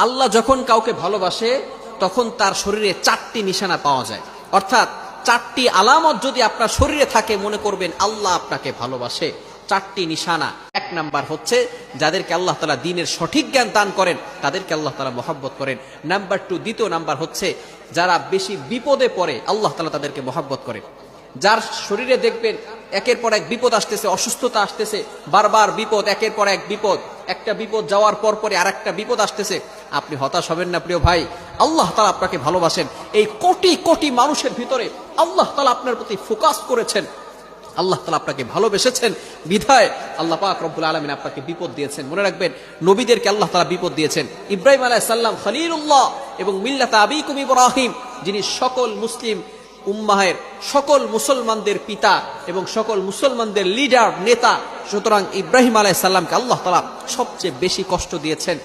আল্লাহ যখন কাউকে ভালোবাসে তখন তার শরীরে 4টি নিশানা পাওয়া যায়, অর্থাৎ 4টি আলামত যদি আপনার শরীরে থাকে মনে করবেন আল্লাহ আপনাকে ভালোবাসে। 4টি নিশানা। 1 নাম্বার হচ্ছে যাদেরকে আল্লাহ তাআলা দ্বীনের সঠিক জ্ঞান দান করেন তাদেরকে আল্লাহ তাআলা মহব্বত করেন। নাম্বার 2, দ্বিতীয় নাম্বার হচ্ছে যারা বেশি বিপদে পড়ে আল্লাহ তাআলা তাদেরকে মহব্বত করেন। যার শরীরে দেখবেন একের পর এক বিপদ আসতেছে, অসুস্থতা আসতেছে, বারবার বিপদ, একের পর এক বিপদ, একটা বিপদ যাওয়ার পর পরে আরেকটা বিপদ আসতেছে, আপনি হতাশ হবেন না প্রিয় ভাই। আল্লাহ তাআলা আপনাকে ভালোবাসেন। এই কোটি কোটি মানুষের ভিতরে আল্লাহ তাআলা আপনার প্রতি ফোকাস করেছেন, আল্লাহ তাআলা আপনাকে ভালোবেসেছেন বিধায় আল্লাহ পাক রব্বুল আলামিন আপনাকে বিপদ দিয়েছেন। মনে রাখবেন নবীদেরকে আল্লাহ তাআলা বিপদ দিয়েছেন। ইব্রাহিম আলাইহিস সালাম খলিলুল্লাহ এবং মিল্লাতা আবিকুম ইব্রাহিম, যিনি সকল মুসলিম উম্মাহের সকল মুসলমানদের পিতা এবং সকল মুসলমানদের লিডার নেতা, সুতরাং ইব্রাহিম আলাইহিস সালামকে আল্লাহ তাআলা সবচেয়ে বেশি কষ্ট দিয়েছেন।